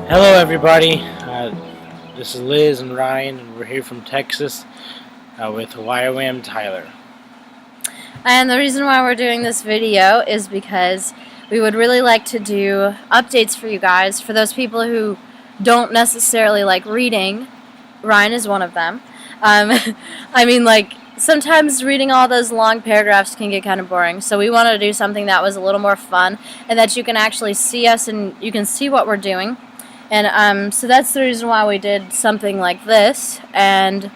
Hello, everybody. This is Liz and Ryan, and we're here from Texas with YWAM Tyler. And the reason why we're doing this video is because we would really like to do updates for you guys. For those people who don't necessarily like reading, Ryan is one of them. Sometimes reading all those long paragraphs can get kind of boring. So we wanted to do something that was a little more fun and that you can actually see us and you can see what we're doing. And so that's the reason why we did something like this. And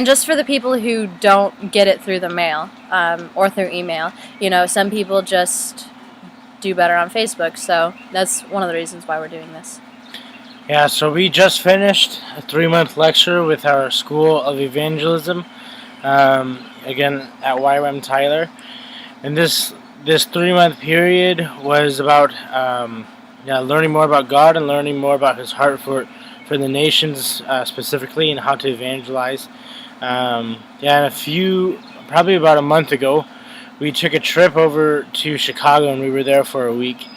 just for the people who don't get it through the mail or through email, some people just do better on Facebook. So that's one of the reasons why we're doing this. Yeah, so we just finished a 3-month lecture with our School of Evangelism, again at YWAM Tyler. And this 3-month period was about learning more about God and learning more about His heart for the nations specifically, and how to evangelize. Probably about a month ago, we took a trip over to Chicago, and we were there for a week.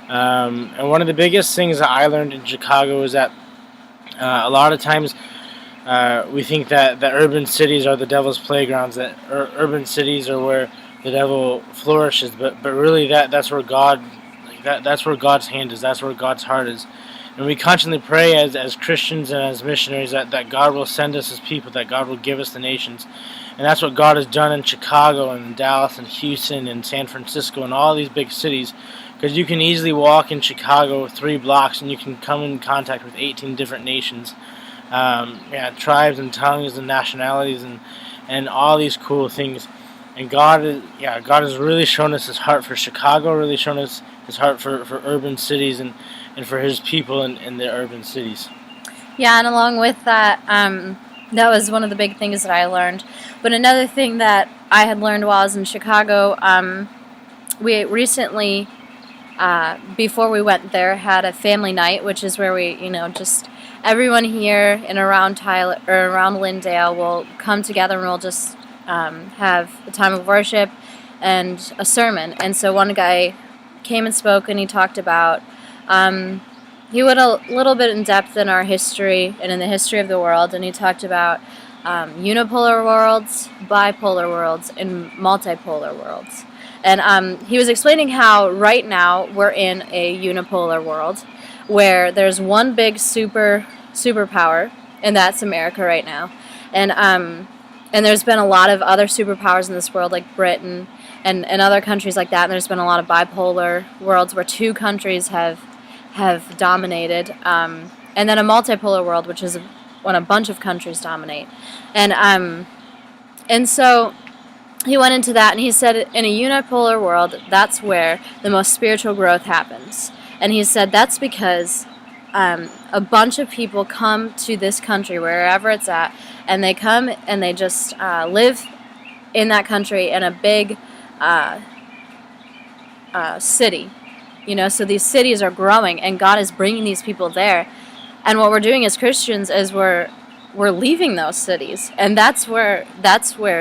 And one of the biggest things that I learned in Chicago is that a lot of times we think that urban cities are the devil's playgrounds, that urban cities are where the devil flourishes, but really that's where that's where God's hand is, that's where God's heart is. And we constantly pray as Christians and as missionaries that God will send us as people, that God will give us the nations. And that's what God has done in Chicago and Dallas and Houston and San Francisco and all these big cities. Because you can easily walk in Chicago 3 blocks and you can come in contact with 18 different nations, tribes and tongues and nationalities and all these cool things. And God has really shown us His heart for Chicago, really shown us His heart for urban cities and for His people in the urban cities. Yeah, and along with that, that was one of the big things that I learned. But another thing that I had learned while I was in Chicago, we recently, before we went there, had a family night, which is where we, just everyone here and around Tyler or around Lindale will come together and we'll just have a time of worship and a sermon. And so one guy came and spoke, and he talked about, he went a little bit in depth in our history and in the history of the world, and he talked about unipolar worlds, bipolar worlds, and multipolar worlds. And he was explaining how right now we're in a unipolar world where there's one big superpower, and that's America right now. And there's been a lot of other superpowers in this world, like Britain and other countries like that. And there's been a lot of bipolar worlds where 2 countries have dominated. And then a multipolar world, which is when a bunch of countries dominate. And so he went into that, and he said in a unipolar world, that's where the most spiritual growth happens. And he said that's because a bunch of people come to this country, wherever it's at, and they come and they just live in that country in a big city. So these cities are growing, and God is bringing these people there. And what we're doing as Christians is we're leaving those cities, and that's where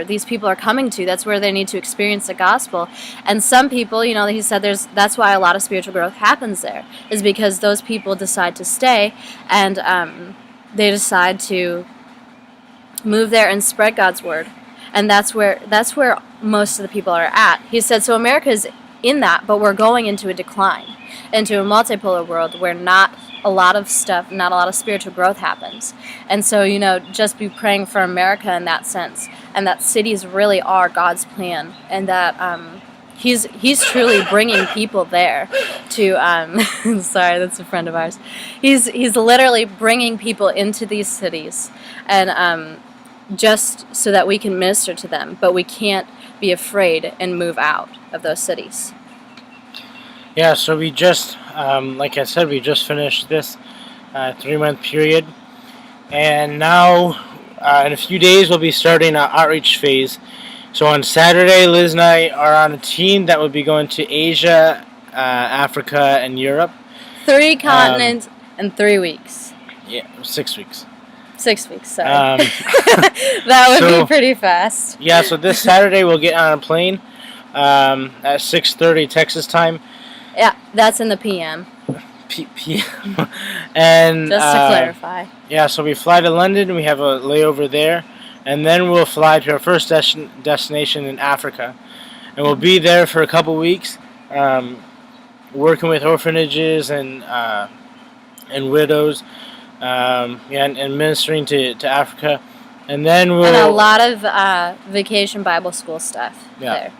these people are coming to. That's where they need to experience the gospel. And some people, he said that's why a lot of spiritual growth happens there, is because those people decide to stay, and they decide to move there and spread God's word. And that's where most of the people are at. He said, so America is in that, but we're going into a decline, into a multipolar world where not a lot of spiritual growth happens. And so, just be praying for America in that sense, and that cities really are God's plan, and that He's truly bringing people there to, sorry, that's a friend of ours. He's literally bringing people into these cities, and just so that we can minister to them, but we can't be afraid and move out of those cities. Yeah, so we just, like I said, we just finished this 3-month period, and now in a few days we'll be starting our outreach phase. So on Saturday, Liz and I are on a team that will be going to Asia, Africa, and Europe. 3 continents in 3 weeks. Yeah, 6 weeks. 6 weeks, sorry. That would be pretty fast. Yeah, so this Saturday we'll get on a plane at 6:30 Texas time. Yeah, that's in the PM. p.m. And Just to clarify. yeah, so we fly to London. We have a layover there, and then we'll fly to our first destination in Africa, and we'll be there for a couple weeks, working with orphanages and widows, and ministering to Africa, and then we'll And a lot of vacation Bible school stuff there.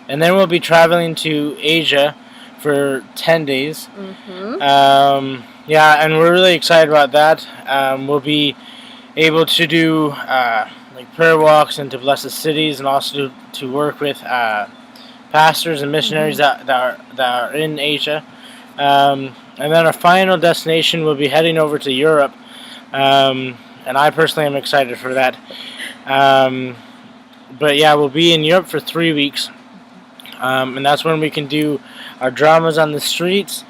And then we'll be traveling to Asia for 10 days. And we're really excited about that. We'll be able to do like prayer walks and to bless the cities, and also to work with pastors and missionaries that are in Asia. And then our final destination will be heading over to Europe. And I personally am excited for that. But yeah, we'll be in Europe for 3 weeks. And that's when we can do our dramas on the streets,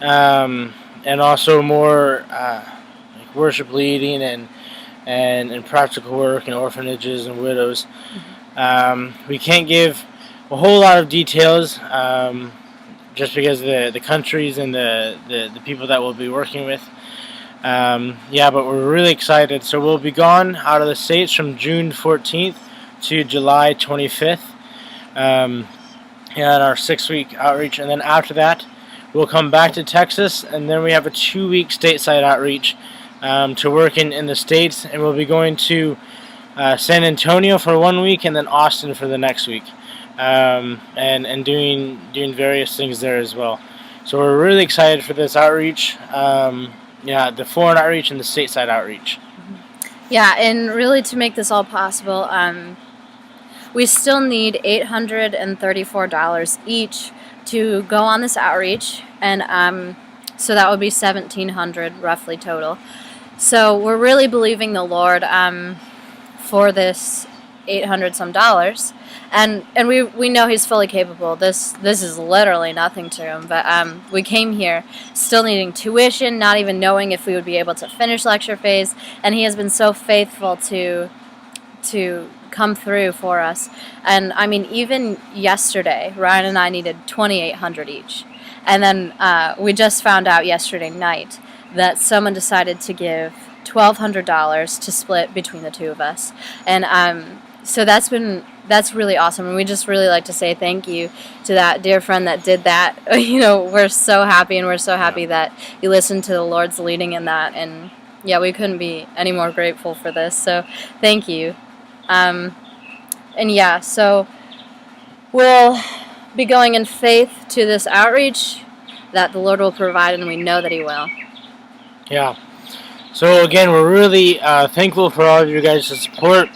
and also more like worship leading and practical work in orphanages and widows. We can't give a whole lot of details, just because of the countries and the people that we'll be working with. But we're really excited. So we'll be gone out of the States from June 14th to July 25th. And our 6-week outreach, and then after that we'll come back to Texas, and then we have a 2-week stateside outreach to work in the States, and we'll be going to San Antonio for 1 week, and then Austin for the next week, and doing various things there as well. So we're really excited for this outreach, the foreign outreach and the stateside outreach. Yeah, and really to make this all possible, we still need $834 each to go on this outreach, and so that would be $1,700 roughly total. So we're really believing the Lord for this $800 some dollars, and we know He's fully capable. This is literally nothing to Him, but we came here still needing tuition, not even knowing if we would be able to finish lecture phase, and He has been so faithful to come through for us. And I mean, even yesterday Ryan and I needed $2,800 each, and then we just found out yesterday night that someone decided to give $1,200 to split between the two of us, and so that's really awesome, and we just really like to say thank you to that dear friend that did that. We're so happy, and we're so happy that you listened to the Lord's leading in that, and yeah, we couldn't be any more grateful for this, so thank you. So we'll be going in faith to this outreach that the Lord will provide, and we know that He will. Yeah. So again, we're really thankful for all of you guys' support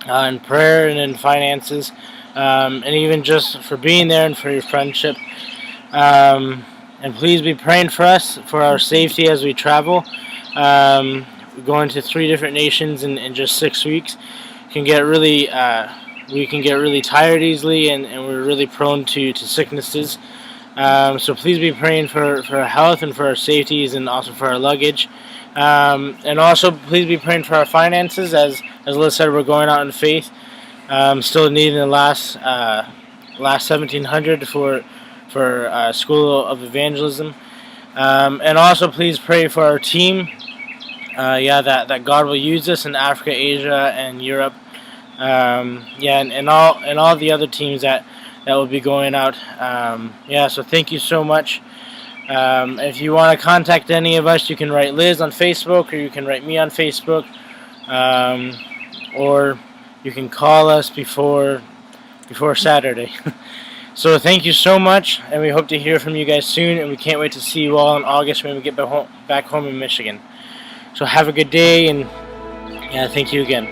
in prayer and in finances, and even just for being there and for your friendship. And please be praying for us, for our safety as we travel. We're going to 3 different nations in just 6 weeks. We can get really tired easily, and we're really prone to sicknesses. So please be praying for our health and for our safeties, and also for our luggage. And also please be praying for our finances. As Liz said, we're going out in faith. Still needing the last $1,700 for School of Evangelism. And also please pray for our team. That God will use us in Africa, Asia, and Europe. And all the other teams that will be going out. So thank you so much. If you want to contact any of us, you can write Liz on Facebook, or you can write me on Facebook, or you can call us before Saturday. So thank you so much, and we hope to hear from you guys soon, and we can't wait to see you all in August when we get back home in Michigan. So have a good day, and thank you again.